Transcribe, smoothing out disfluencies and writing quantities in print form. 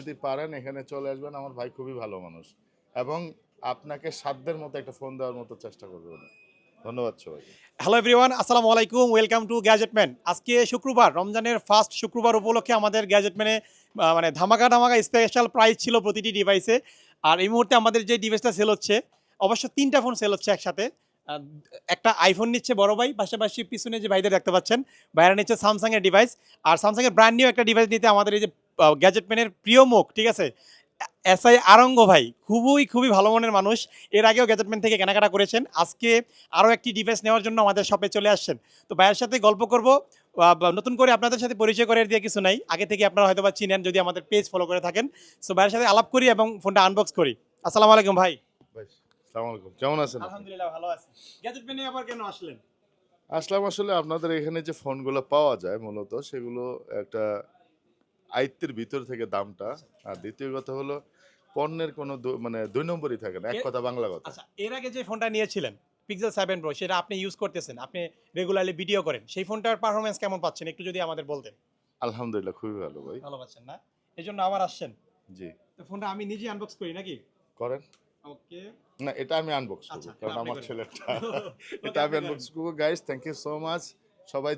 যদি পারেন এখানে চলে আসবেন, আমার ভাই খুবই ভালো মানুষ এবং আপনাকে সাধ্যের মতো একটা ফোন দেওয়ার মতো চেষ্টা করবে উনি। ধন্যবাদ সবাইকে। হ্যালো এভরিওয়ান, আসসালামু আলাইকুম, ওয়েলকাম টু গ্যাজেটম্যান। আজকে শুক্রবার, রমজানের ফার্স্ট শুক্রবার উপলক্ষে আমাদের গ্যাজেটম্যানে মানে ধামাকা ধামাকা স্পেশাল প্রাইস ছিল প্রতিটি ডিভাইসে। আর এই মুহূর্তে আমাদের যে ডিভাইসটা সেল হচ্ছে, অবশ্য 3টা ফোন সেল হচ্ছে একসাথে। আহ, একটা আইফোন নিচ্ছে বড় ভাই, পাশাপাশি পিছনে যে ভাইদের দেখতে পাচ্ছেন, ভাইরা নিচ্ছে স্যামসাংয়ের ডিভাইস। আর স্যামসাংয়ের ব্র্যান্ড নিউ একটা ডিভাইস নিতে আমাদের এই যে গ্যাজেটম্যানের প্রিয় মুখ, ঠিক আছে, এসআই আরঙ্গ ভাই, খুবই খুবই ভালো মনের মানুষ। এর আগেও গ্যাজেটম্যান থেকে কেনাকাটা করেছেন, আজকে আরও একটি ডিভাইস নেওয়ার জন্য আমাদের শপে চলে আসছেন। তো ভাইয়ের সাথে গল্প করব। নতুন করে আপনাদের সাথে পরিচয় করে দিয়ে কিছু নাই, আগে থেকে আপনারা হয়তো বা চিনেন যদি আমাদের পেজ ফলো করে থাকেন। সো ভাইয়ের সাথে আলাপ করি এবং ফোনটা আনবক্স করি। আসসালামু আলাইকুম ভাই। ভাই আসসালামু আলাইকুম, কেমন আছেন আপনি? আলহামদুলিল্লাহ ভালো আছি। গ্যাজেটম্যানে আবার কেন আসলেন? আসলাম আসলে আপনাদের এখানে যে ফোনগুলো পাওয়া যায় মূলত সেগুলো একটা আয়ত্তের ভিতর থেকে দামটা, আর দ্বিতীয় কথা হলো পণ্যের কোনো মানে দুই নম্বরই থাকে না, এক কথা বাংলা কথা। আচ্ছা, এর আগে যে ফোনটা নিয়েছিলেন পিক্সেল 7 প্রো, সেটা আপনি ইউজ করতেছেন, আপনি রেগুলারলি ভিডিও করেন, সেই ফোনটার পারফরমেন্স কেমন পাচ্ছেন একটু যদি আমাদের বলতেন। আলহামদুলিল্লাহ খুবই ভালো ভাই। ভালো পাচ্ছেন না? এই জন্য আবার আসছেন। জি, তো ফোনটা আমি নিজেই আনবক্স করি নাকি? করেন। ওকে। না, এটা আমি আনবক্স করবো আচ্ছা, এটা কারণ আপনি আমার করেন। ছেলেটা। ওকে, এটা আমি আপনি করেন। আনবক্স করবো। Guys, thank you so much. সবাই